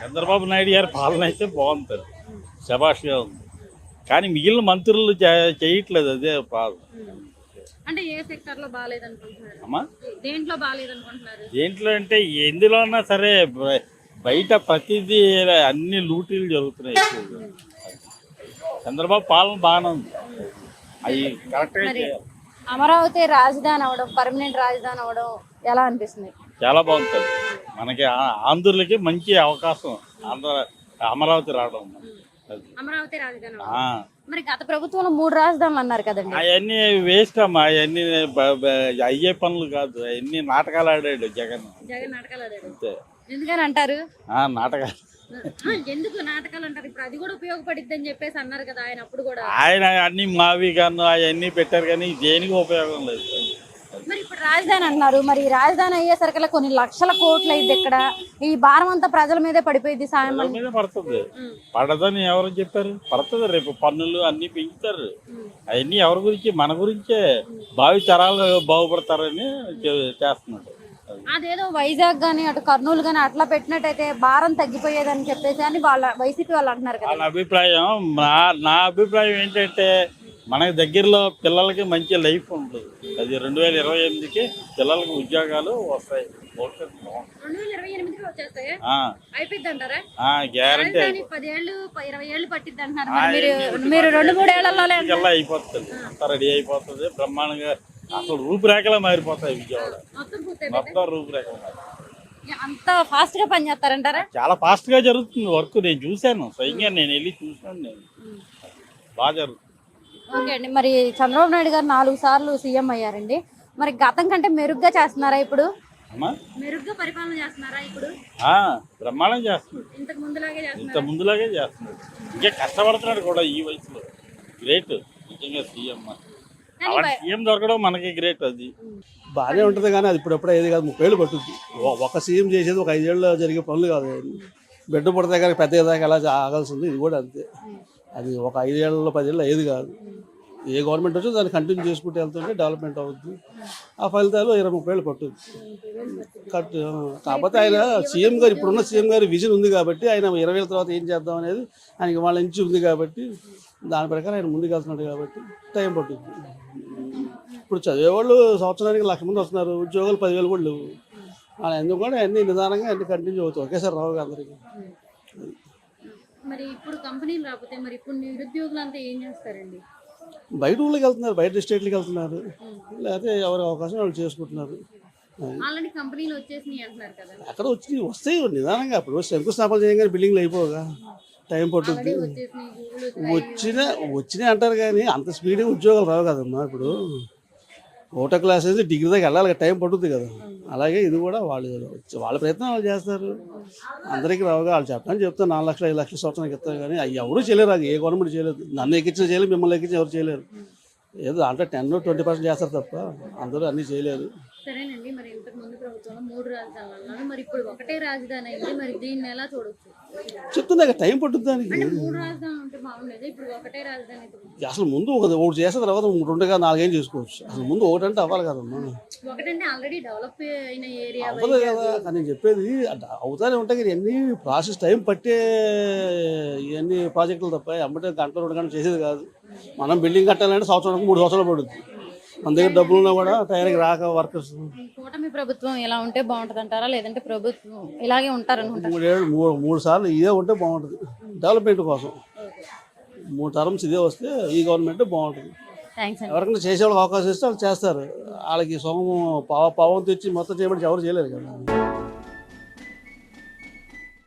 చంద్రబాబు నాయుడు గారి పాలన అయితే బాగుంటుంది, శభాష్గా ఉంది. కానీ మిగిలిన మంత్రులు చేయట్లేదు, అదే బాధ. అంటే ఏ సెక్టర్ లో బాగాలేదనుకుంటున్నారు? అమ్మా దేంట్లో బాగాలేదనుకుంటున్నారు? దేంట్లో అంటే ఎందులో ఉన్నా సరే బయట ప్రతిదీ అన్ని లూటీలు జరుగుతున్నాయి. చంద్రబాబు పాలన బాగానే ఉంది, అవి కరెక్ట్గా చేయాలి. అమరావతి రాజధాని అవడం, పర్మనెంట్ రాజధాని అవడం ఎలా అనిపిస్తుంది? చాలా బాగుంటుంది. మనకి ఆంధ్రులకి మంచి అవకాశం అమరావతి రావడం. అమరావతి రాజధాని మరి గత ప్రభుత్వంలో 3 రాజధానులు అన్నారు కదండి. అవన్నీ వేస్ట్ అమ్మా, అవన్నీ అయ్యే పనులు కాదు, అవన్నీ నాటకాలు ఆడాడు జగన్. నాటకాలు ఆడాడు అంతే. ఎందుకని అంటారు? నాటకాలు ఎందుకు నాటకాలు అంటారు? ఇప్పుడు అది కూడా ఉపయోగపడిద్ది అని చెప్పేసి అన్నారు కదా ఆయన అప్పుడు కూడా. ఆయన అన్ని మావి కానీ అవన్నీ పెట్టారు కానీ దేనికి ఉపయోగం లేదు. మరి ఇప్పుడు రాజధాని అన్నారు, మరి రాజధాని అయ్యేసరికి కొన్ని లక్షల కోట్లు అయింది. ఇక్కడ ఈ భారం అంతా ప్రజల మీదే పడిపోయింది. సాయం మీద పడుతుంది, పడదని ఎవరు చెప్పారు? పడుతుంది. రేపు పన్నులు అన్ని పెంచుతారు. అవన్నీ ఎవరి గురించి? మన గురించే. భావి తరాలు బాగుపడతారని చేస్తున్నాడు. అదేదో వైజాగ్ గానీ అటు కర్నూలు గానీ అట్లా పెట్టినట్టయితే భారం తగ్గిపోయేదని చెప్పేసి అని వాళ్ళ వైసీపీ వాళ్ళు అంటున్నారు కదా. వాళ్ళ అభిప్రాయం. నా అభిప్రాయం ఏంటంటే మనకి దగ్గరలో పిల్లలకి మంచి లైఫ్ ఉంటుంది. అది 2028కి పిల్లలకి ఉద్యోగాలు వస్తాయి. గ్యారంటీ. 10 ఏళ్ళు 20 ఏళ్ళు పట్టిద్ది అంటున్నారు. మీరు 2-3 ఏళ్లలో అయిపోతుంది, అంతా రెడీ అయిపోతుంది బ్రహ్మాండంగా. అసలు రూపురేఖలా మారిపోతాయి విజయవాడ మొత్తం. రూపురేఖలు అంత ఫాస్ట్ గా పని చేస్తారంటారా? చాలా ఫాస్ట్ గా జరుగుతుంది వర్క్. నేను చూశాను స్వయంగా, నేను వెళ్ళి చూసాను. నేను బాగా జరుగుతుంది. ఓకే అండి. మరి చంద్రబాబు నాయుడు గారు 4 సార్లు సీఎం అయ్యారండి. మరి గతం కంటే మెరుగ్గా చేస్తున్నారా ఇప్పుడు? మెరుగ్గా పరిపాలన చేస్తున్నారా ఇప్పుడు? బ్రహ్మాండం చేస్తున్నాడు. ఇంత ముందులాగే చేస్తున్నాడు. ఇంకా కష్టపడుతున్నాడు కూడా ఈ వయసులో. గ్రేట్ నిజంగా సీఎం. సీఎం దొరకడం మనకి గ్రేట్. అది బాగానే ఉంటుంది కానీ అది ఇప్పుడెప్పుడే ఏది కాదు. 30 ఏళ్ళు పట్టుద్ది. ఒక సీఎం చేసేది ఒక 5 ఏళ్ళు జరిగే పనులు కాదు. బిడ్డ పుడితే కానీ పెద్ద దాకా ఎలా ఆగాల్సింది. ఇది కూడా అంతే. అది ఒక 5 ఏళ్ళలో 10 ఏళ్ళు ఏది కాదు. ఏ గవర్నమెంట్ వచ్చో దాన్ని కంటిన్యూ చేసుకుంటూ వెళ్తుంటే డెవలప్మెంట్ అవుతుంది. ఆ ఫలితాలు 20-30 ఏళ్ళు పట్టుద్ది. కాకపోతే ఆయన సీఎం గారు, ఇప్పుడున్న సీఎం గారి విజన్ ఉంది కాబట్టి ఆయన 20 ఏళ్ళ తర్వాత ఏం చేద్దాం అనేది ఆయనకి వాళ్ళ నుంచి ఉంది కాబట్టి దాని ప్రకారం ఆయన ముందుకు వెళ్తున్నాడు కాబట్టి టైం పట్టుద్ది. ఇప్పుడు చదివేవాళ్ళు సంవత్సరానికి 1,00,000 మంది వస్తున్నారు. ఉద్యోగాలు 10,000 కూడా లేవు. అలా ఎందుకు కూడా అన్ని నిదానంగా అన్ని కంటిన్యూ అవుతాయి. ఒకేసారి రావు అందరికీ. మరి ఇప్పుడు కంపెనీలు రాకపోతే మరి ఇప్పుడు నిరుద్యోగులు అంతా ఏం చేస్తారండి? బయట ఊళ్ళకి వెళ్తున్నారు, బయట స్టేట్లకి వెళ్తున్నారు, లేకపోతే ఎవరి అవకాశం వాళ్ళు చేసుకుంటున్నారు. ఆల్రెడీ కంపెనీలు వచ్చేసినాయి అంటున్నారు కదా. అక్కడ వస్తాయి నిదానంగా. అప్పుడు శంకుస్థాపన చేయగానే బిల్డింగ్లు అయిపోగా టైం పట్టుద్ది. వచ్చినాయి అంటారు కానీ అంత స్పీడ్గా ఉద్యోగాలు రావు కదమ్మా. ఇప్పుడు ఒకటో క్లాస్ అయితే డిగ్రీ దాకా వెళ్ళాలి, టైం పట్టుద్ది కదా. అలాగే ఇది కూడా వాళ్ళ ప్రయత్నం వాళ్ళు చేస్తారు. అందరికీ రావుగా. వాళ్ళు చెప్పడానికి చెప్తారు 4 లక్షలు 5 లక్షల సంవత్సరానికి ఇస్తారు కానీ అవి ఎవరు చేయలేరు. అది ఏ గవర్నమెంట్ చేయలేదు. నన్ను ఎక్కించిన చేయలేదు, మిమ్మల్ని ఎక్కించిన ఎవరు చేయలేరు. ఏదో అంటే 10-20% చేస్తారు తప్ప అందరూ అన్నీ చేయలేరు. సరేనండి. మరి ఇంతకు ముందు ప్రభుత్వంలో 3 రాజధానులు అన్నారు, మరి ఇప్పుడు ఒకటే రాజధాని అయింది. మరి దీన్ని ఎలా చూడొచ్చు? చెప్తున్నా టైం పట్టుద్ది దానికి. 3 రాజధానులు ఉంటే బాగుండేది, ఇప్పుడు ఒకటే రాజధాని. అసలు ముందు ఒకటి చేసిన తర్వాత 2గా 4 చేసుకోవచ్చు. అసలు ముందు ఒకటంటే అవ్వాలి కదమ్మా. ఒకటంటే ఆల్రెడీ డెవలప్ అయిన ఏరియా అవ్వదు కదా. కానీ నేను చెప్పేది అవుతానే ఉంటాయి కానీ ఇవన్నీ ప్రాసెస్ టైం పట్టే ఇవన్నీ ప్రాజెక్టులు తప్ప అమ్మటే గంటలు 2 గంటలు చేసేది కాదు. మనం బిల్డింగ్ కట్టాలంటే సంవత్సరానికి 3 సంవత్సరాలు పడుతుంది. మన దగ్గర డబ్బులు ఉన్నా కూడా టైంకి రాక వర్కర్స్. కూటమి ప్రభుత్వం ఎలా ఉంటే బాగుంటుంది అంటారా, లేదంటే ప్రభుత్వం ఇలాగే ఉంటారనుకుంటారు? 3 సార్లు ఇదే ఉంటే బాగుంటుంది డెవలప్మెంట్ కోసం. 3 టర్మ్స్ ఇదే వస్తే ఈ గవర్నమెంట్ బాగుంటుంది. ఎవరికైనా చేసేవాళ్ళకి అవకాశం ఇస్తే వాళ్ళు చేస్తారు. వాళ్ళకి సొమ్ము పవం తెచ్చి మొత్తం చేయబడి ఎవరు చేయలేరు కదా.